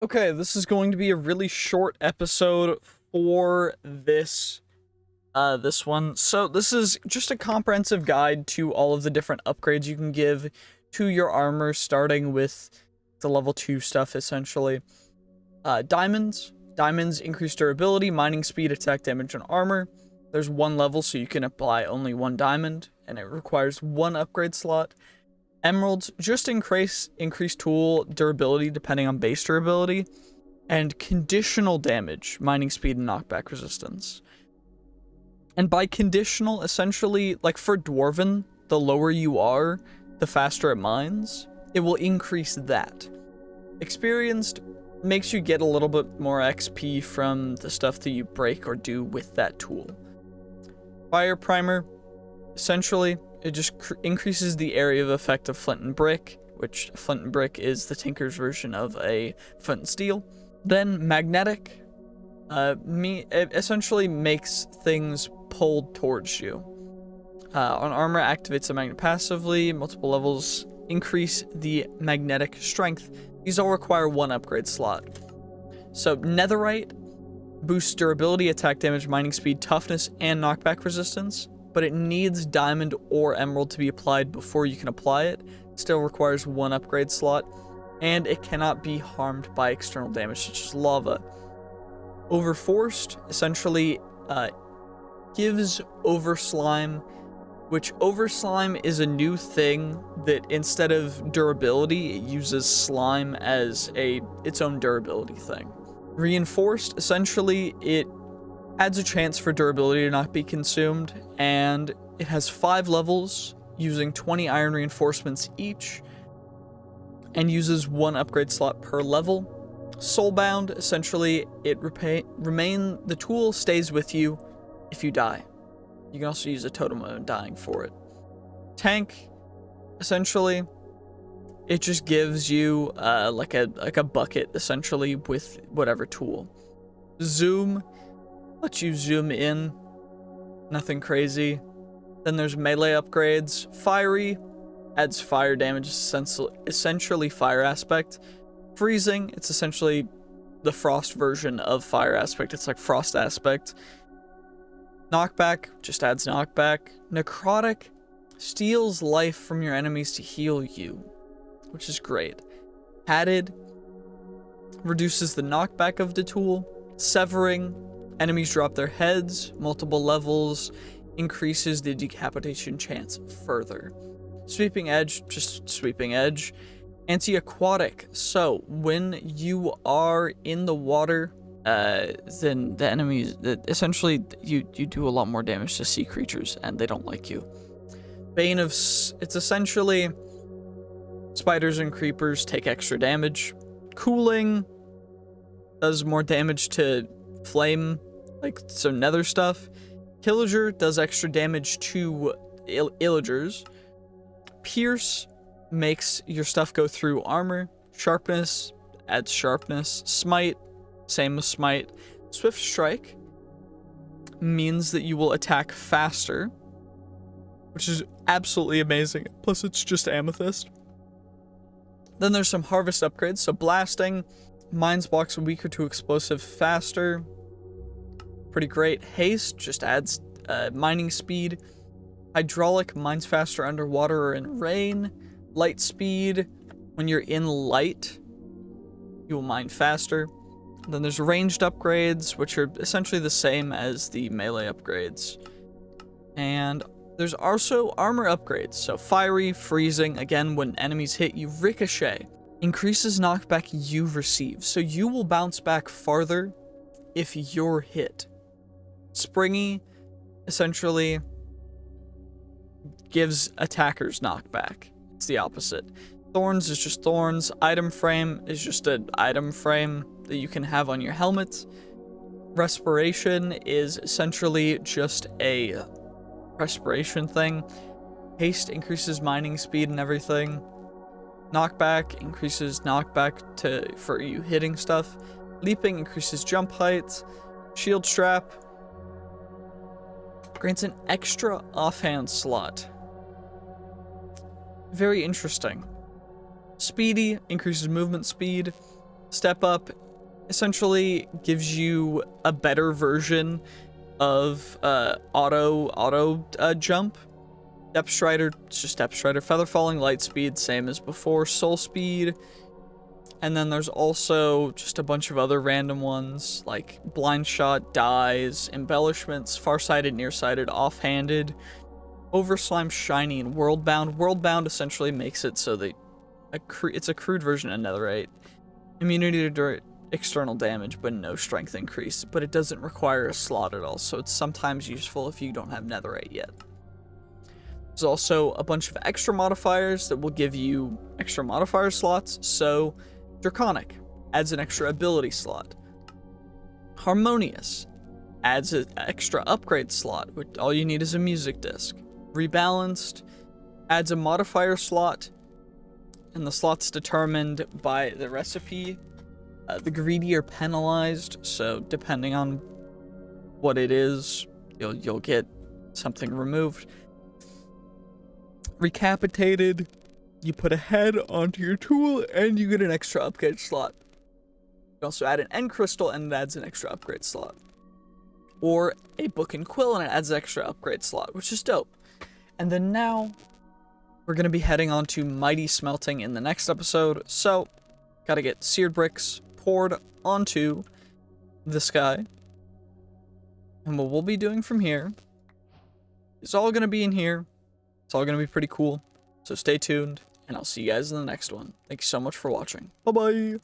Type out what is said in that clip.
Okay, this is going to be a really short episode for this one. So this is just a comprehensive guide to all of the different upgrades you can give to your armor, starting with the level 2 stuff essentially. Diamonds. Diamonds increase durability, mining speed, attack damage, and armor. There's one level, so you can apply only one diamond, and it requires one upgrade slot. Emeralds just increase tool durability depending on base durability, and conditional damage, mining speed, and knockback resistance. And by conditional, essentially, like for Dwarven, the lower you are, the faster it mines. It will increase that. Experienced makes you get a little bit more XP from the stuff that you break or do with that tool. Fire primer, essentially, it just increases the area of effect of flint and brick, which flint and brick is the tinker's version of a flint and steel. Then magnetic, it essentially makes things pulled towards you. On armor, activates the magnet passively. Multiple levels increase the magnetic strength. These all require one upgrade slot. So netherite boosts durability, attack damage, mining speed, toughness, and knockback resistance, but it needs diamond or emerald to be applied before you can apply it. It still requires one upgrade slot, and it cannot be harmed by external damage such as lava. Overforced essentially gives overslime, which overslime is a new thing that instead of durability, it uses slime as its own durability thing. Reinforced, essentially, it adds a chance for durability to not be consumed, and it has 5 levels using 20 iron reinforcements each, and uses one upgrade slot per level. Soulbound, essentially, the tool stays with you if you die. You can also use a totem of dying for it. Tank, essentially, it just gives you like a bucket, essentially, with whatever tool. Zoom lets you zoom in. Nothing crazy. Then there's melee upgrades. Fiery adds fire damage, essentially fire aspect. Freezing, it's essentially the frost version of fire aspect. It's like frost aspect. Knockback just adds knockback. Necrotic steals life from your enemies to heal you, which is great. Added reduces the knockback of the tool. Severing, enemies drop their heads, multiple levels, increases the decapitation chance further. Sweeping edge, just sweeping edge. Anti-aquatic, so when you are in the water, then the enemies, essentially you do a lot more damage to sea creatures and they don't like you. Bane of, it's essentially spiders and creepers take extra damage. Cooling does more damage to flame, like so nether stuff. Pillager does extra damage to illagers. Pierce makes your stuff go through armor. Sharpness adds sharpness. Smite, same with smite. Swift strike means that you will attack faster, which is absolutely amazing. Plus it's just amethyst. Then there's some harvest upgrades. So blasting, mines blocks weaker to explosive faster. Pretty great. Haste just adds mining speed. Hydraulic mines faster underwater or in rain. Light speed, when you're in light, you will mine faster. Then there's ranged upgrades, which are essentially the same as the melee upgrades. And there's also armor upgrades. So fiery, freezing, again, when enemies hit you, ricochet, increases knockback you receive. So you will bounce back farther if you're hit. Springy, essentially, gives attackers knockback. It's the opposite. Thorns is just thorns. Item frame is just an item frame that you can have on your helmet. Respiration is essentially just a respiration thing. Haste increases mining speed and everything. Knockback increases knockback for you hitting stuff. Leaping increases jump height. Shield strap grants an extra offhand slot. Very interesting. Speedy increases movement speed. Step up essentially gives you a better version of auto jump. Depth Strider, it's just Depth Strider. Feather Falling, Light Speed, same as before. Soul Speed. And then there's also just a bunch of other random ones, like Blind Shot, Dies, Embellishments, Farsighted, Nearsighted, Offhanded, Overslime, Shiny, and Worldbound. Worldbound essentially makes it so that it's a crude version of Netherite. Immunity to external damage, but no strength increase. But it doesn't require a slot at all, so it's sometimes useful if you don't have Netherite yet. There's also a bunch of extra modifiers that will give you extra modifier slots, so Draconic adds an extra ability slot. Harmonious adds an extra upgrade slot, which all you need is a music disc. Rebalanced adds a modifier slot, and the slot's determined by the recipe. The greedy are penalized, so depending on what it is, you'll get something removed. Recapitated, you put a head onto your tool, and you get an extra upgrade slot. You can also add an end crystal, and it adds an extra upgrade slot. Or a book and quill, and it adds an extra upgrade slot, which is dope. And then now, we're going to be heading on to Mighty Smelting in the next episode, so gotta get seared bricks poured onto this guy. And what we'll be doing from here is all going to be in here. It's all going to be pretty cool, so stay tuned. And I'll see you guys in the next one. Thank you so much for watching. Bye-bye.